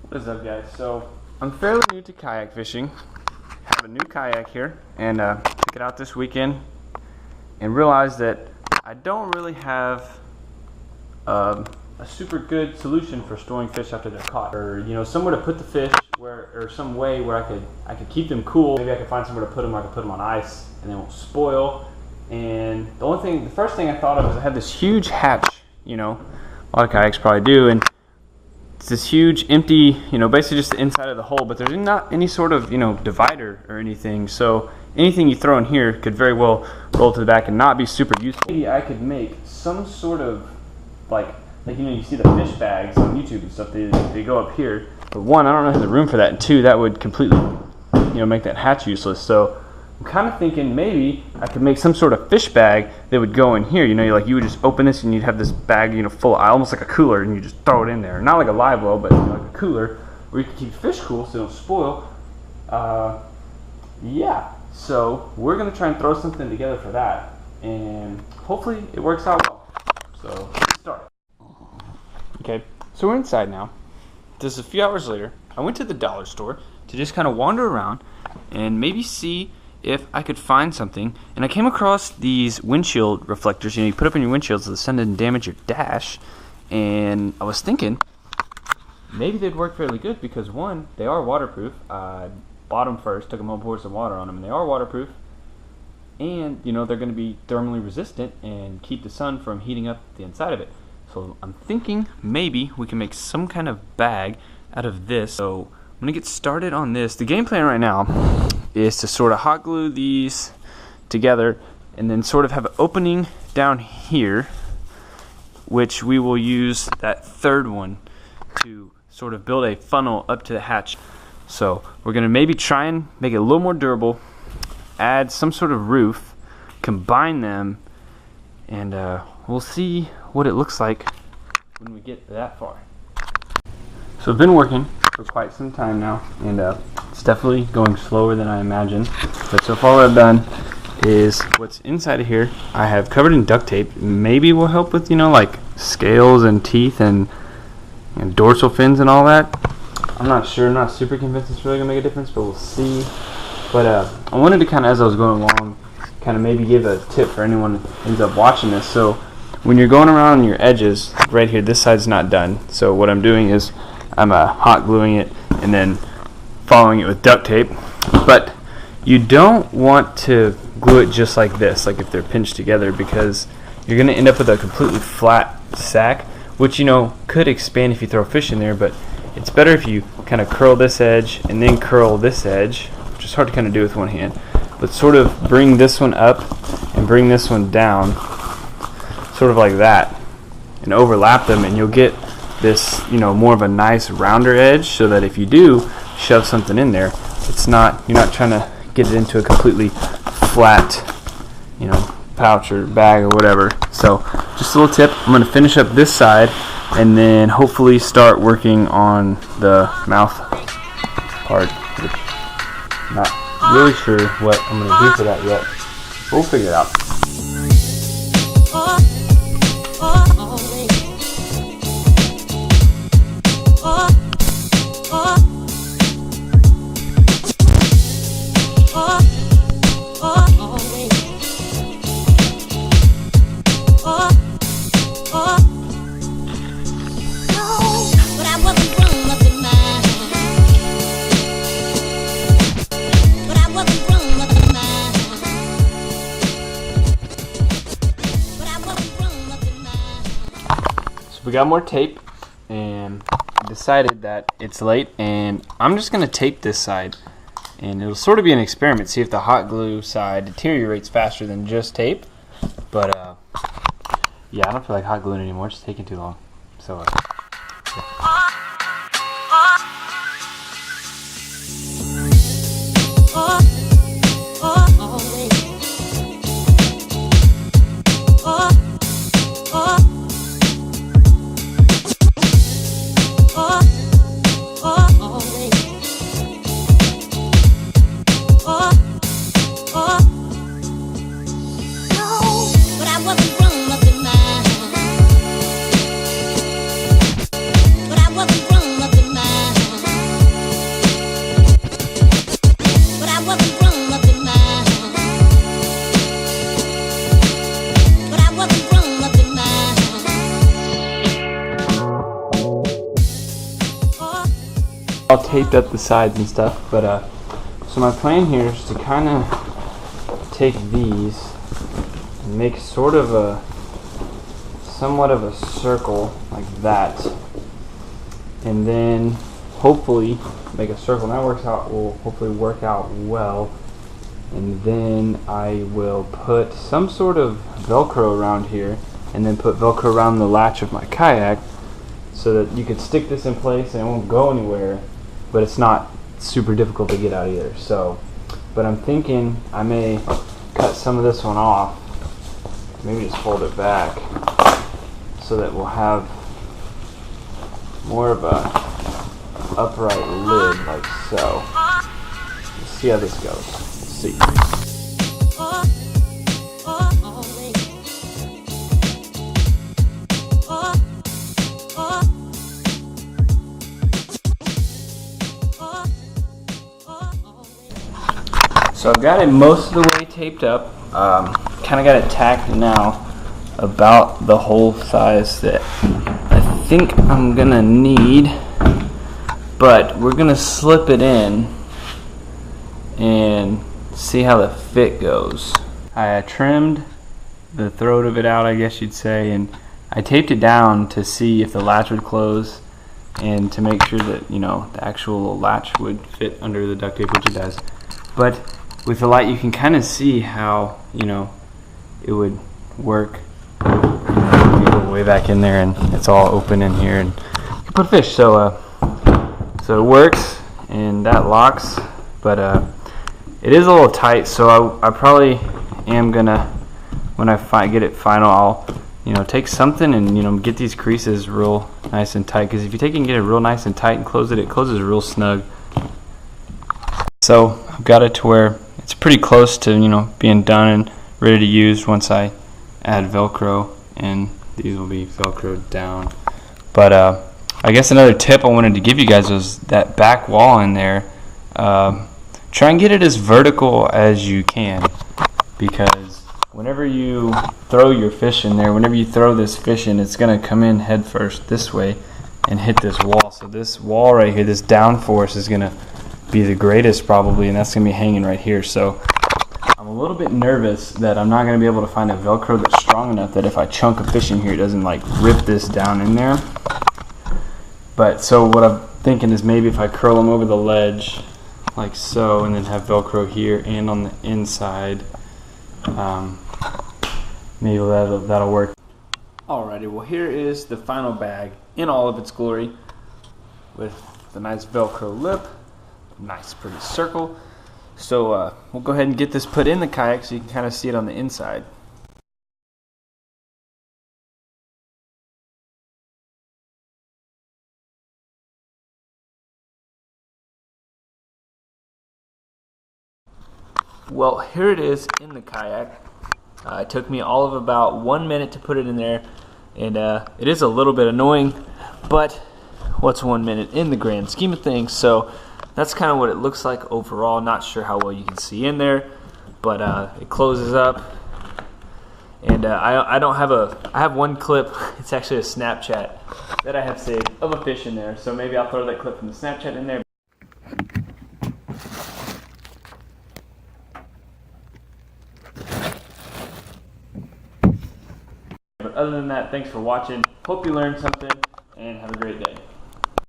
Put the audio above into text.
What is up, guys? So I'm fairly new to kayak fishing. Have a new kayak here and took it out this weekend and realized that I don't really have a super good solution for storing fish after they're caught, or somewhere to put the fish or some way where I could keep them cool. Maybe I could find somewhere to put them. I could put them on ice and they won't spoil. And the first thing I thought of was I had this huge hatch. A lot of kayaks probably do, and it's this huge empty, basically just the inside of the hole, but there's not any sort of, divider or anything. So anything you throw in here could very well roll to the back and not be super useful. Maybe I could make some sort of like you see the fish bags on YouTube and stuff. They go up here. But one, I don't know the room for that, and two, that would completely, make that hatch useless. So I'm kind of thinking maybe I could make some sort of fish bag that would go in here. You would just open this and you'd have this bag, full of, almost like a cooler, and you just throw it in there. Not like a live well, but like a cooler where you can keep fish cool so they don't spoil. Yeah, so we're gonna try and throw something together for that, and hopefully it works out well. So let's start. Okay, so we're inside now. This is a few hours later. I went to the dollar store to just kind of wander around and maybe see if I could find something, and I came across these windshield reflectors. You put up in your windshield so the sun doesn't damage your dash, and I was thinking maybe they'd work fairly good because one, they are waterproof. I bought them first, took them home, poured some water on them, and they are waterproof, and they're going to be thermally resistant and keep the sun from heating up the inside of it. So I'm thinking maybe we can make some kind of bag out of this. So I'm going to get started on this. The game plan right now is to sort of hot glue these together and then sort of have an opening down here, which we will use that third one to sort of build a funnel up to the hatch. So we're going to maybe try and make it a little more durable, add some sort of roof, combine them, and we'll see what it looks like when we get that far. So I've been working for quite some time now, and it's definitely going slower than I imagined. But so far what I've done is what's inside of here I have covered in duct tape. Maybe will help with like scales and teeth and dorsal fins and all that. I'm not sure. I'm not super convinced it's really gonna make a difference, but we'll see. But I wanted to kind of, as I was going along, kind of maybe give a tip for anyone who ends up watching this. So when you're going around your edges, right here, this side's not done. So what I'm doing is I'm hot gluing it and then following it with duct tape. But you don't want to glue it just like this, like if they're pinched together, because you're going to end up with a completely flat sack, which could expand if you throw fish in there. But it's better if you kind of curl this edge and then curl this edge, which is hard to kind of do with one hand, but sort of bring this one up and bring this one down, sort of like that, and overlap them, and you'll get this more of a nice rounder edge, so that if you do shove something in there, you're not trying to get it into a completely flat pouch or bag or whatever. So just a little tip. I'm going to finish up this side and then hopefully start working on the mouth part. Not really sure what I'm going to do for that yet. We'll figure it out. We got more tape and decided that it's late, and I'm just going to tape this side, and it'll sort of be an experiment, see if the hot glue side deteriorates faster than just tape. But yeah, I don't feel like hot gluing anymore. It's taking too long. So all taped up the sides and stuff, but so my plan here is to kind of take these and make sort of somewhat of a circle like that, and then hopefully make a circle. And that will hopefully work out well. And then I will put some sort of Velcro around here, and then put Velcro around the latch of my kayak so that you could stick this in place and it won't go anywhere, but it's not super difficult to get out either. So, but I'm thinking I may cut some of this one off, maybe just fold it back so that we'll have more of a upright lid like so. Let's see how this goes. Let's see. So I've got it most of the way taped up. Kind of got it tacked now about the hole size that I think I'm gonna need, but we're gonna slip it in and see how the fit goes. I trimmed the throat of it out, I guess you'd say, and I taped it down to see if the latch would close and to make sure that, you know, the actual latch would fit under the duct tape, which it does. But with the light you can kind of see how, you know, it would work. You go way back in there and it's all open in here, and you can put a fish. So it works and that locks, but it is a little tight, so I probably am gonna, when I get it final, I'll, you know, take something and, you know, get these creases real nice and tight, because if you take it and get it real nice and tight and close it, it closes real snug. So I've got it to where it's pretty close to, you know, being done and ready to use once I add Velcro, and these will be Velcroed down. But I guess another tip I wanted to give you guys was that back wall in there. Try and get it as vertical as you can, because whenever you throw your fish in there, whenever you throw this fish in, it's going to come in head first this way and hit this wall. So this wall right here, this downforce, is going to be the greatest probably, and that's going to be hanging right here. So I'm a little bit nervous that I'm not going to be able to find a Velcro that's strong enough that if I chunk a fish in here, it doesn't like rip this down in there. But so what I'm thinking is maybe if I curl them over the ledge like so, and then have Velcro here and on the inside, maybe that'll work. Alrighty, well here is the final bag in all of its glory, with the nice Velcro lip, nice pretty circle. So we'll go ahead and get this put in the kayak so you can kind of see it on the inside. Well, here it is in the kayak. It took me all of about 1 minute to put it in there, and it is a little bit annoying, but what's 1 minute in the grand scheme of things? So that's kind of what it looks like overall. Not sure how well you can see in there, but it closes up. And I have one clip. It's actually a Snapchat that I have saved of a fish in there, so maybe I'll throw that clip from the Snapchat in there. But other than that, thanks for watching. Hope you learned something, and have a great day.